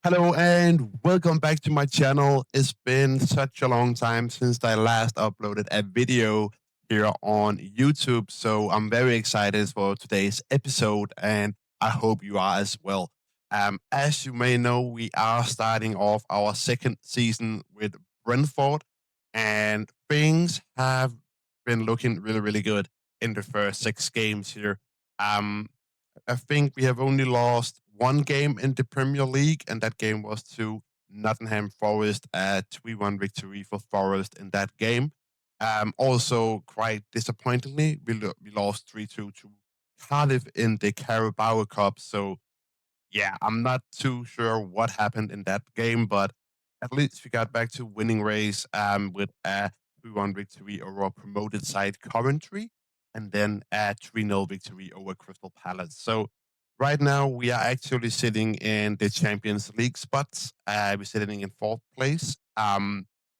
Hello and welcome back to my channel. It's been such a long time since I last uploaded a video here on YouTube. So I'm very excited for today's episode and I hope you are as well. As you may know, we are starting off our second season with Brentford and things have been looking really, really good in the first six games here. Um, I think we have only lost one game in the Premier League, and that game was to Nottingham Forest, a 3-1 victory for Forest in that game. Also, quite disappointingly, we lost 3-2 to Cardiff in the Carabao Cup. So, yeah, I'm not too sure what happened in that game, but at least we got back to winning ways with a 3-1 victory over a promoted side Coventry and then a 3-0 victory over Crystal Palace. So right now we are actually sitting in the Champions League spots. We're sitting in fourth place.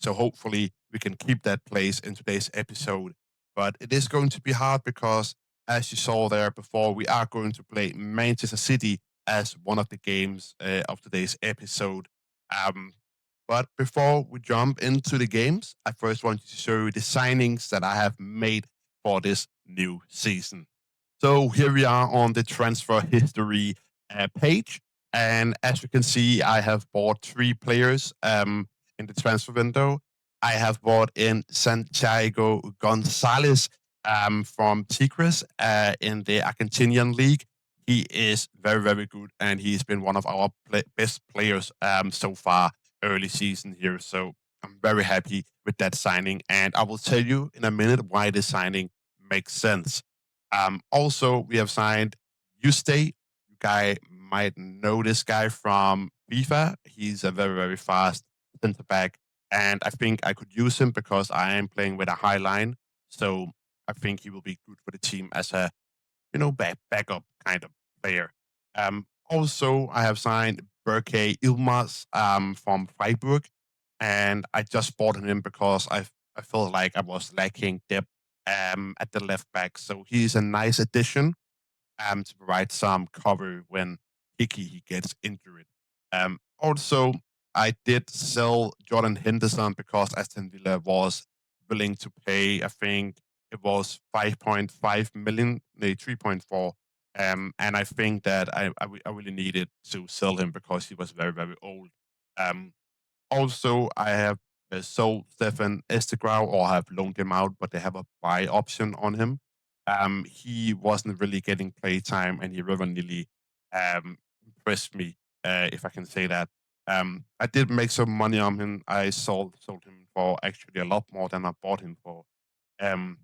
So hopefully we can keep that place in today's episode. But it is going to be hard because, as you saw there before, we are going to play Manchester City as one of the games of today's episode. Um, but before we jump into the games, I first want to show you the signings that I have made for this new season. So here we are on the transfer history page. And as you can see, I have bought three players in the transfer window. I have bought in Santiago Gonzalez from Tigres in the Argentinian league. He is very, very good, and he's been one of our best players so far early season here. So I'm very happy with that signing, and I will tell you in a minute why this signing makes sense. Also, we have signed Yuste. You guy might know this guy from FIFA. He's a very, very fast center back, and I think I could use him because I am playing with a high line. So I think he will be good for the team as a backup kind of player. Also, I have signed Berke Ilmaz from Freiburg, and I just bought him in because I felt like I was lacking depth at the left back. So he's a nice addition to provide some cover when he gets injured. Also, I did sell Jordan Henderson because Aston Villa was willing to pay, I think it was 5.5 million, no, 3.4. And I think that I really needed to sell him because he was very, very old. Um, Also, I have sold Stefan Estegrau or have loaned him out, but they have a buy option on him. He wasn't really getting play time, and he never really impressed me, if I can say that. I did make some money on him. I sold him for actually a lot more than I bought him for. Um,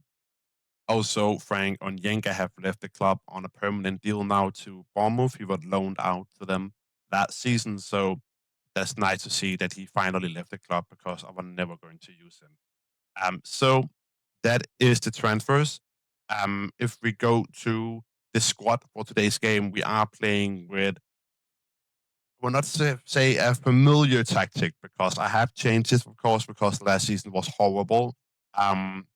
Also, Frank Onyenka have left the club on a permanent deal now to Bournemouth. He was loaned out to them that season, so that's nice to see that he finally left the club because I was never going to use him. So that is the transfers. If we go to the squad for today's game, we are playing with, well, not say a familiar tactic because I have changed it, of course, because last season was horrible. Um,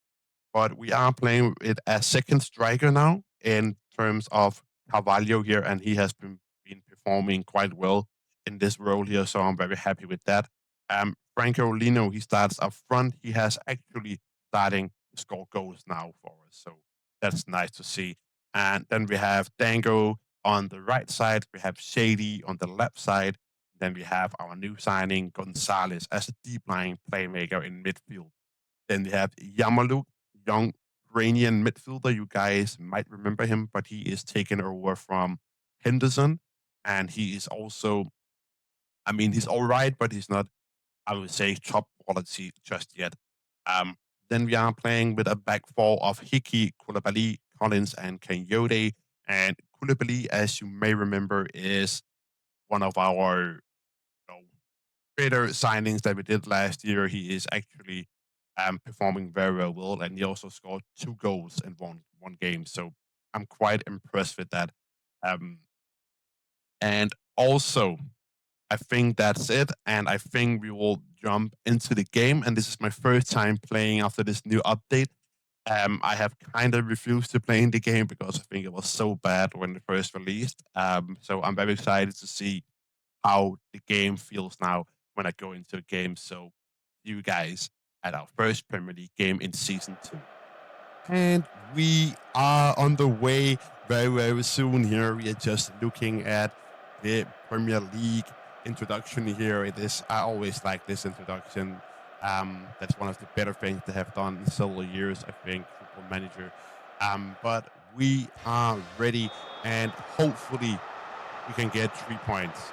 but we are playing with a second striker now in terms of Carvalho here, and he has been performing quite well in this role here, so I'm very happy with that. Franco Lino, he starts up front. He has actually starting to score goals now for us, so that's nice to see. And then we have Dango on the right side. We have Shady on the left side. Then we have our new signing Gonzalez as a deep line playmaker in midfield. Then we have Yamalu, young Ukrainian midfielder. You guys might remember him, but he is taken over from Henderson. And he is also, I mean, he's all right, but he's not, I would say, top quality just yet. Um, then we are playing with a back four of Hickey, Koulibaly, Collins, and Kanyode. And Koulibaly, as you may remember, is one of our know, better signings that we did last year. He is actually performing very, very well, and he also scored two goals in one game. So I'm quite impressed with that. Um, and also, I think that's it. And I think we will jump into the game. And this is my first time playing after this new update. I have kind of refused to play in the game because I think it was so bad when it first released. So I'm very excited to see how the game feels now when I go into a game. So, you guys at our first Premier League game in season 2. And we are on the way very, very soon here. We are just looking at the Premier League introduction here. I always like this introduction. That's one of the better things they have done in several years, I think, Football Manager. But we are ready, and hopefully we can get 3 points.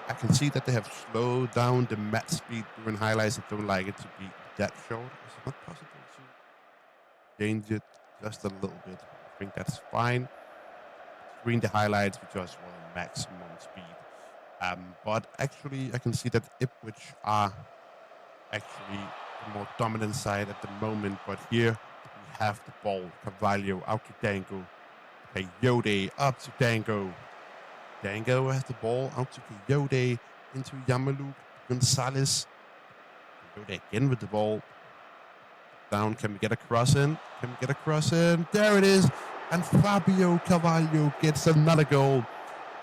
I can see that they have slowed down the match speed during highlights. I don't like it to be that short. Is it not possible to change it just a little bit? I think that's fine. Screen the highlights, we just want maximum speed. But actually, I can see that Ipswich are actually the more dominant side at the moment. But here we have the ball. Carvalho out to Dango. Coyote up to Dango. Dango has the ball out to Coyote into Yamalu Gonzalez. Coyote again with the ball. Down, can we get a cross in? Can we get a cross in? There it is. And Fabio Carvalho gets another goal.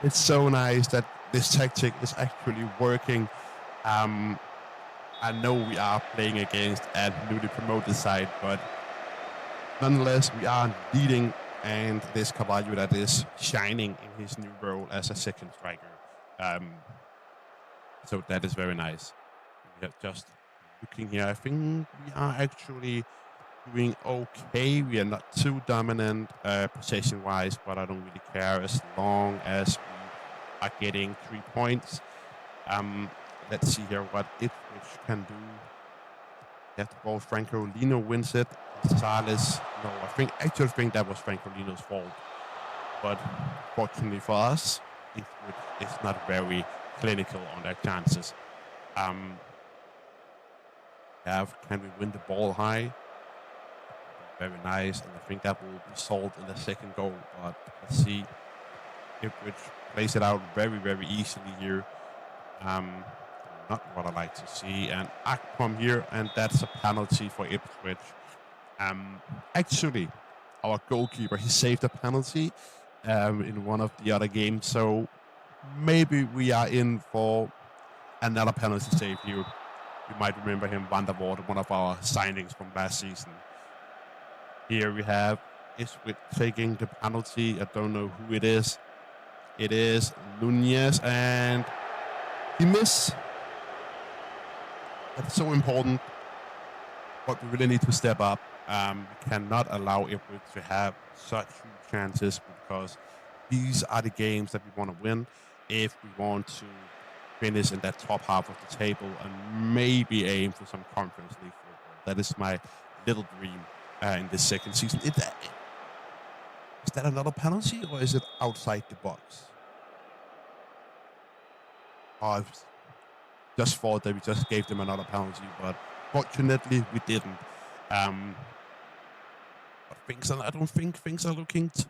It's so nice that this tactic is actually working. I know we are playing against a newly promoted side, but nonetheless, we are leading, and this Carvalho that is shining in his new role as a second striker. So that is very nice. We are just looking here. I think we are actually doing okay. We are not too dominant possession-wise, but I don't really care as long as we are getting 3 points. Let's see here what Ipswich can do. Get the ball. Franco Lino wins it. Gonzalez, no, I actually think that was Franco Lino's fault. But fortunately for us, Ipswich is not very clinical on their chances. Can we win the ball high? Very nice, and I think that will be solved in the second goal. But let's see. Ipswich plays it out very, very easily here. Not what I like to see. And Akpom here, and that's a penalty for Ipswich. Actually, our goalkeeper, he saved a penalty in one of the other games. So maybe we are in for another penalty save here. You might remember him, Van der Voort, one of our signings from last season. Here we have Ipswich taking the penalty. I don't know who it is. It is Nunez, and he missed. That's so important, but we really need to step up. We cannot allow Ipswich to have such huge chances, because these are the games that we want to win if we want to finish in that top half of the table and maybe aim for some Conference League football. That is my little dream in this second season. Is that another penalty, or is it outside the box? I just thought that we just gave them another penalty, but fortunately we didn't. But I don't think things are looking too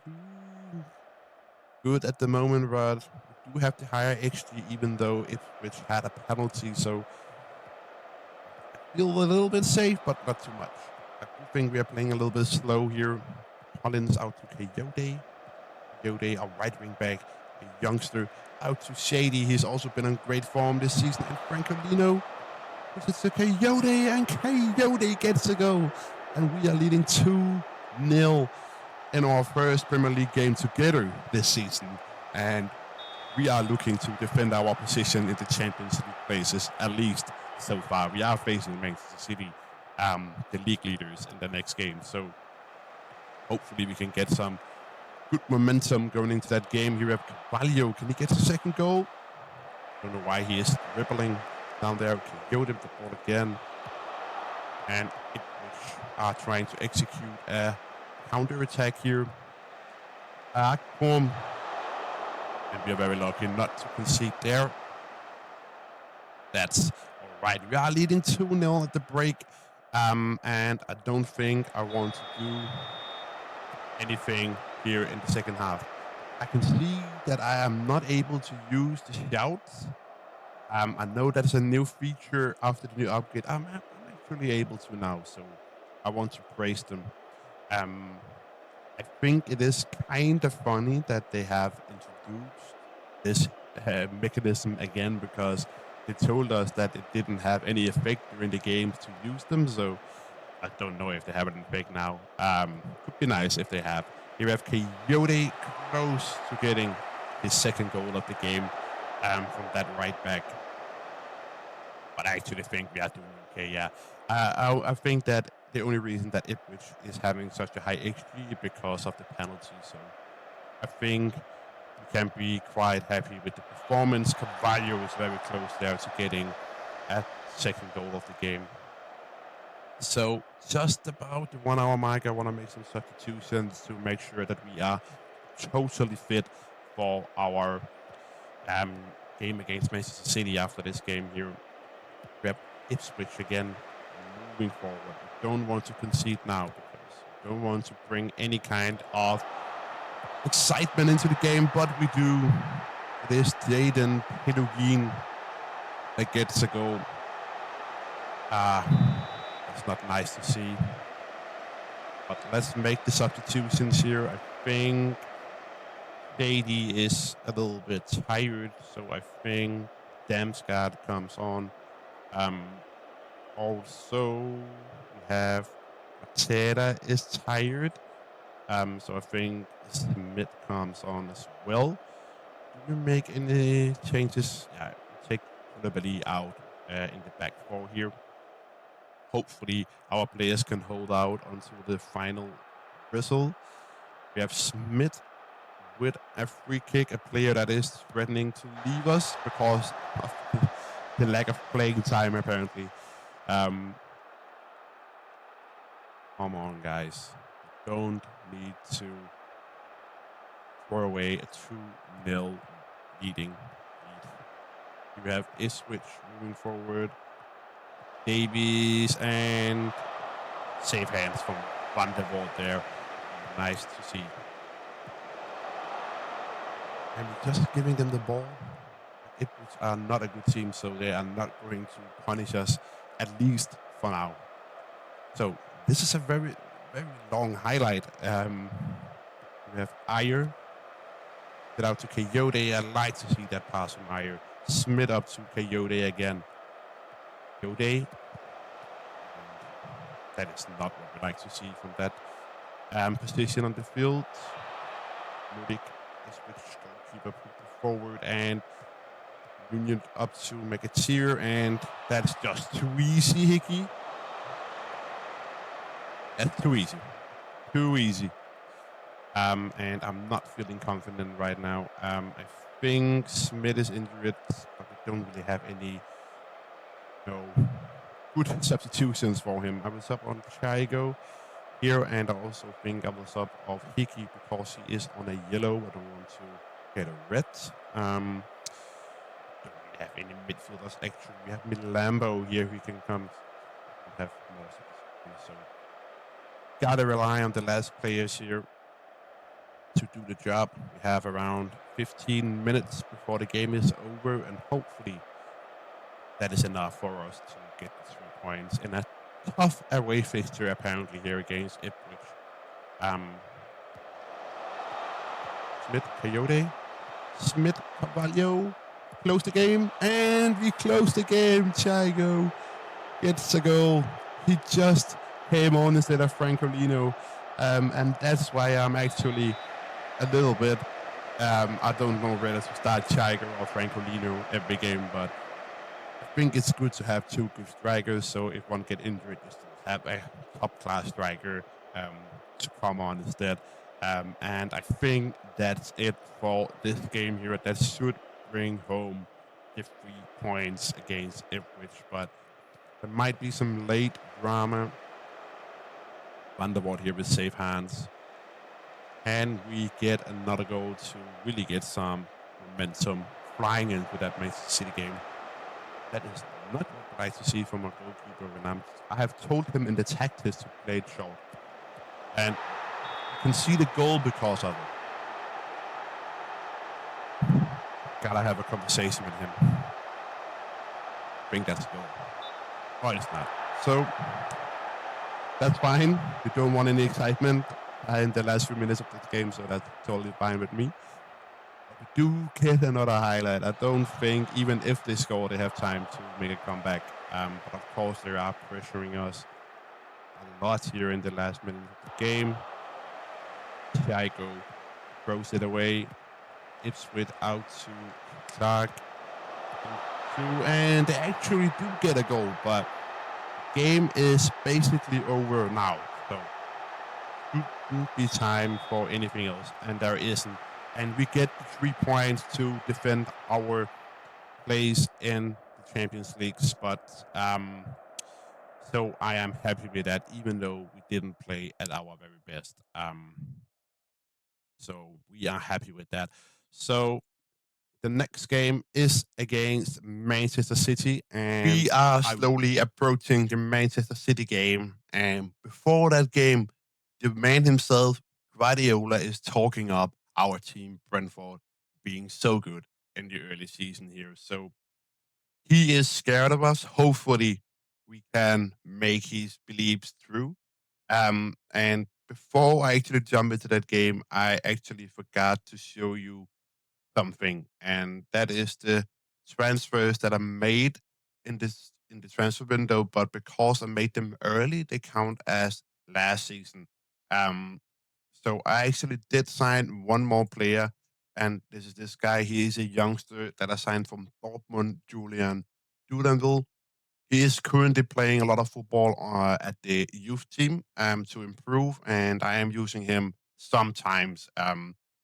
good at the moment, but we do have the higher XG, even though Ipswich had a penalty, so I feel a little bit safe, but not too much. I do think we are playing a little bit slow here. Collins out to Coyote. Coyote, our right wing back, a youngster, out to Shady. He's also been in great form this season. And Francolino, it's to Coyote, and Coyote gets a goal. And we are leading 2-0 in our first Premier League game together this season. And we are looking to defend our position in the Champions League places, at least so far. We are facing Manchester City, the league leaders, in the next game. So hopefully we can get some good momentum going into that game. Here we have Carvalho. Can he get a second goal? Don't know why he is dribbling down there. Coyote with the ball again. And Ipswich are trying to execute a counter-attack here. Akpom. And we are very lucky not to concede there. That's all right. We are leading 2-0 at the break. And I don't think I want to do anything here in the second half. I can see that I am not able to use the shouts. I know that is a new feature after the new upgrade. I'm actually able to now, so I want to praise them. I think it is kind of funny that they have introduced this mechanism again because they told us that it didn't have any effect during the games to use them. So I don't know if they have an effect now. Could be nice if they have. Here we have Coyote close to getting his second goal of the game from that right back. But I actually think we are doing okay, yeah. I think that the only reason that Ipswich is having such a high XG is because of the penalty. So I think we can be quite happy with the performance. Carvalho is very close there to getting a second goal of the game. So just about the 1 hour mark, I want to make some substitutions to make sure that we are totally fit for our game against Manchester City after this game here. We have Ipswich again moving forward. We don't want to concede now because we don't want to bring any kind of excitement into the game, but we do. It is Jaden Pedogin that gets a goal. That's not nice to see. But let's make the substitutions here. I think JD is a little bit tired, so I think Damsgaard comes on. Also, we have Matera is tired. So I think Smith comes on as well. Do you make any changes? Yeah, take Koulibaly out in the back four here. Hopefully, our players can hold out until the final whistle. We have Smith with a free kick, a player that is threatening to leave us because of the lack of playing time, apparently. Come on, guys. You don't need to throw away a 2-0 lead. You have Ipswich moving forward. Davies and safe hands from Van der Voort there. Nice to see. And just giving them the ball. Ipswich are not a good team, so they are not going to punish us, at least for now. So this is a very, very long highlight. We have Ayer. Get out to Coyote. I like to see that pass from Ayer. Smith up to Coyote again. Coyote. That is not what we like to see from that position on the field. Mudik is with goalkeeper forward and Union up to McAteer, and that's just too easy, Hickey. That's too easy. Too easy. And I'm not feeling confident right now. I think Smith is injured, but we don't really have any good substitutions for him. I was up on Chigo here, and I also think I was up of Hickey because he is on a yellow. I don't want to get a red. Don't really have any midfielders. Actually, we have Milambo here who can come. We have more substitutions, so gotta rely on the last players here to do the job. We have around 15 minutes before the game is over, and hopefully that is enough for us to get the 3 points in a tough away fixture apparently here against Ipswich. Smith, Coyote, Smith, Carvalho, close the game, and we close the game. Chigo gets a goal. He just came on instead of Francolino, and that's why I'm actually a little bit, I don't know whether to start Chigo or Francolino every game, but I think it's good to have 2 good strikers, so if one get injured, you still have a top-class striker to come on instead. And I think that's it for this game here. That should bring home the 3 points against Ipswich, but there might be some late drama. Van der Voort here with safe hands. And we get another goal to really get some momentum flying into that Manchester City game. That is not what I like to see from a goalkeeper. And I have told him in the tactics to play it short. And you can see the goal because of it. Gotta have a conversation with him. I think that's a goal. Oh, it's not. So that's fine. We don't want any excitement in the last few minutes of this game, so that's totally fine with me. But we do get another highlight. I don't think even if they score, they have time to make a comeback. But of course, they are pressuring us a lot here in the last minutes of the game. Thiago throws it away. Ipswich out to Clark. And they actually do get a goal, but the game is basically over now. So shouldn't be time for anything else, and there isn't. And we get 3 points to defend our place in the Champions League spot. So I am happy with that, even though we didn't play at our very best. So we are happy with that. So the next game is against Manchester City, and we are slowly approaching the Manchester City game. And before that game, the man himself, Guardiola, is talking up our team, Brentford, being so good in the early season here. So he is scared of us. Hopefully, we can make his beliefs true. And before I actually jump into that game, I actually forgot to show you something, and that is the transfers that are made in the transfer window. But because I made them early, they count as last season. Um, so I actually did sign one more player, and this is this guy. He is a youngster that I signed from Dortmund, Julian Dudanville. He is currently playing a lot of football at the youth team to improve, and I am using him sometimes,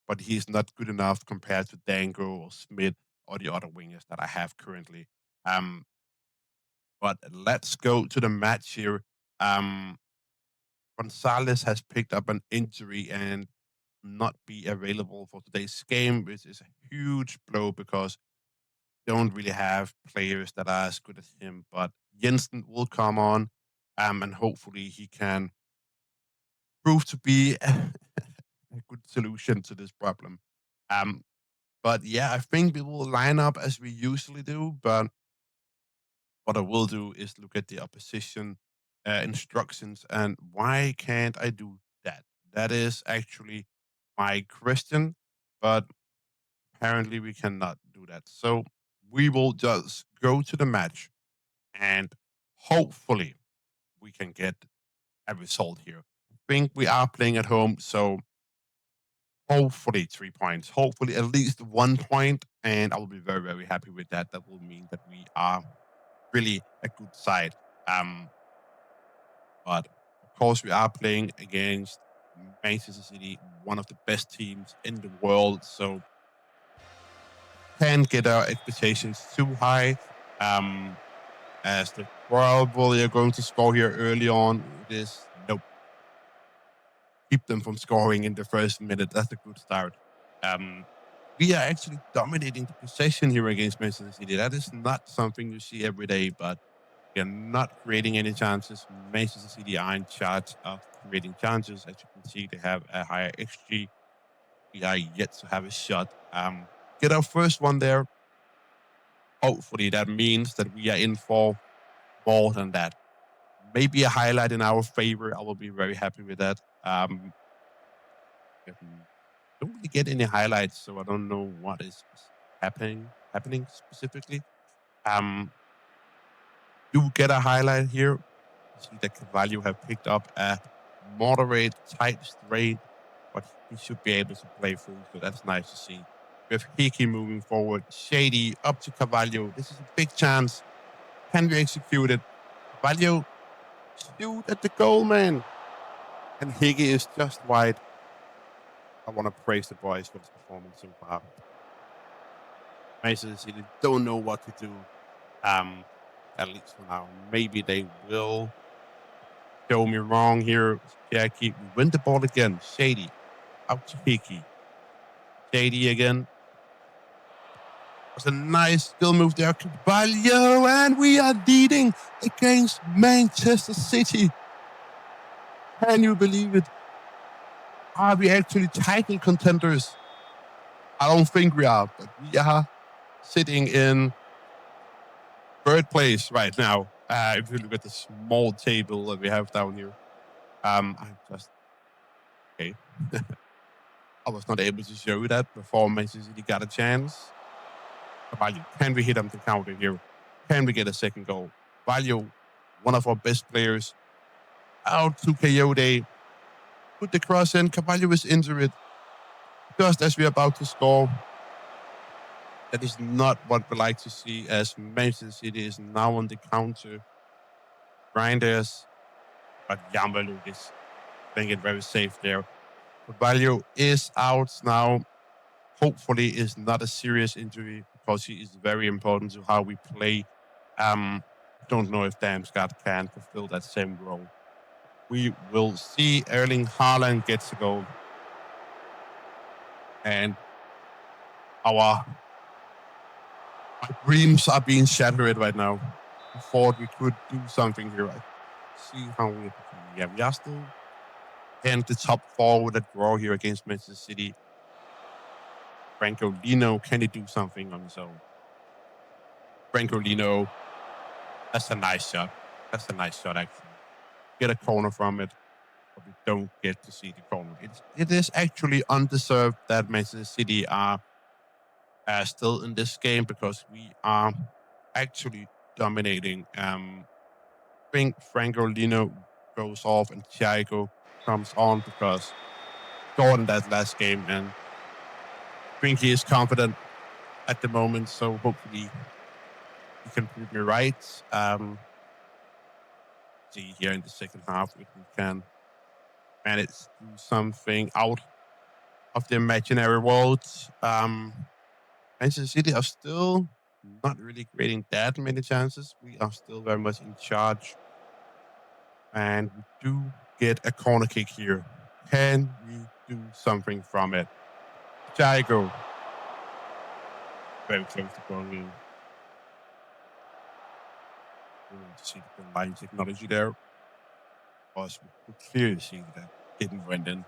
but he's not good enough compared to Dango or Smith or the other wingers that I have currently. Um, but let's go to the match here. Um, Gonzalez has picked up an injury and not be available for today's game, which is a huge blow because don't really have players that are as good as him. But Jensen will come on, and hopefully he can prove to be a good solution to this problem. Um, but yeah, I think we will line up as we usually do. But what I will do is look at the opposition instructions, and why can't I do that? That is actually my question, but apparently we cannot do that. So we will just go to the match and hopefully we can get a result here. I think we are playing at home, so hopefully 3 points, hopefully at least 1 point, and I will be very, very happy with that. That will mean that we are really a good side. But of course, we are playing against Manchester City, one of the best teams in the world, so can't get our expectations too high. Um, as the probably are going to score here early on. It is nope. Keep them from scoring in the first minute. That's a good start. Um, we are actually dominating the possession here against Manchester City. That is not something you see every day, but we are not creating any chances. Manchester City are in charge of creating chances. As you can see, they have a higher XG. We are yet to have a shot. Get our first one there. Hopefully, that means that we are in for more than that. Maybe a highlight in our favor. I will be very happy with that. Don't really get any highlights, so I don't know what is happening specifically. Um, do get a highlight here. See that Carvalho have picked up a moderate tight straight, but he should be able to play full. So that's nice to see. With Hickey moving forward, Shady up to Carvalho. This is a big chance. Can we execute it? Carvalho, shoot at the goal, man. And Hickey is just wide. I want to praise the boys for this performance so far. Manchester City don't know what to do. At least for now. Maybe they will show me wrong here. Jackie, we win the ball again. Shady, out to Hickey. Shady again. Was a nice skill move there. Carvalho, and we are leading against Manchester City. Can you believe it? Are we actually title contenders? I don't think we are, but we are sitting in third place right now. If you look at the small table that we have down here, I just okay. I was not able to show that before Manchester City got a chance. Value, can we hit on the counter here? Can we get a second goal? Value, one of our best players, out to Coyote. Put the cross in. Cavallo is injured just as we're about to score. That is not what we like to see, as Manchester City is now on the counter. Grinders, but Yamalu is playing it very safe there. Cavallo is out now. Hopefully, is not a serious injury because he is very important to how we play. Don't know if Damsgaard can fulfill that same role. We will see. Erling Haaland gets a goal, and our dreams are being shattered right now. I thought we could do something here. I see how we are still in the top four with a draw here against Manchester City. Franco Lino, can he do something on his own? Franco Lino, that's a nice shot. That's a nice shot, actually. Get a corner from it, but we don't get to see the corner. It is actually undeserved that Manchester City are still in this game because we are actually dominating. I think Franco Lino goes off and Thiago comes on because Gordon that last game, and I think he is confident at the moment. So hopefully he can prove me right. See here in the second half if we can manage to do something out of the imaginary world. Manchester City are still not really creating that many chances. We are still very much in charge. And we do get a corner kick here. Can we do something from it? Thiago. Very close to going in. We want to see the line technology there. Because we could clearly see that didn't went in.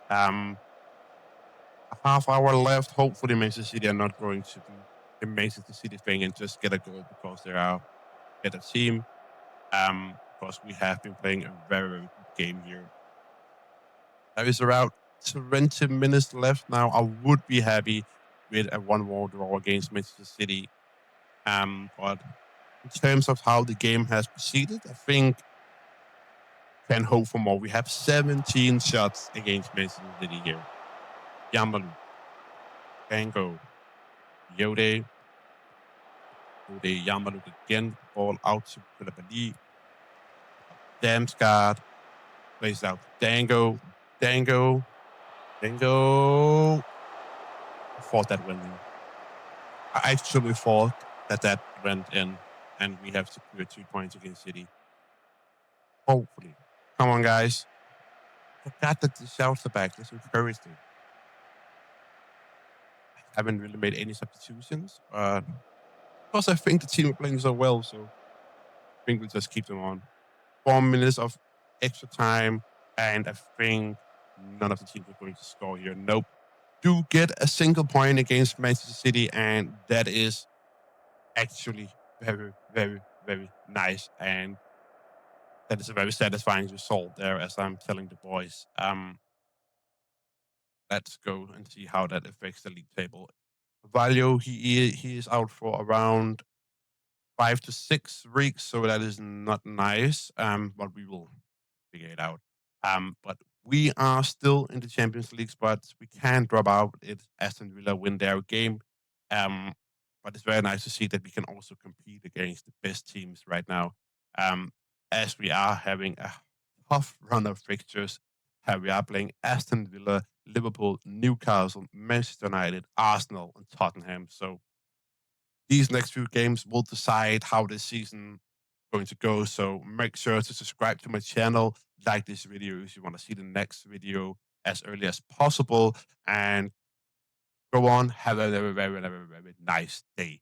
A half hour left. Hopefully Manchester City are not going to do the Manchester City thing and just get a goal because they are a better team. Because we have been playing a very, very good game here. There is around 20 minutes left now. I would be happy with a 1-1 draw against Manchester City. But in terms of how the game has proceeded, I think can hope for more. We have 17 shots against Manchester City here. Yamalu, Tango, Yode, Yamalu again, ball out to Koulibaly. Damsgaard plays out Dango. I thought that went in. I actually thought that went in, and we have secured 2 points against City. Hopefully. Come on, guys. Forgot that the shouts are back. Let's encourage them. I haven't really made any substitutions, but because I think the team are playing so well, so I think we'll just keep them on. 4 minutes of extra time, and I think none of the teams are going to score here. Nope. Do get a single point against Manchester City, and that is actually very, very, very nice. And that is a very satisfying result there, as I'm telling the boys. Let's go and see how that affects the league table. Valio, he is out for around 5 to 6 weeks, so that is not nice. But we will figure it out. But we are still in the Champions League spots. We can drop out if Aston Villa win their game. But it's very nice to see that we can also compete against the best teams right now. As we are having a tough run of fixtures. We are playing Aston Villa, Liverpool, Newcastle, Manchester United, Arsenal, and Tottenham. So these next few games will decide how this season going to go. So make sure to subscribe to my channel, like this video if you want to see the next video as early as possible, and go on, have a very, very, very, very nice day.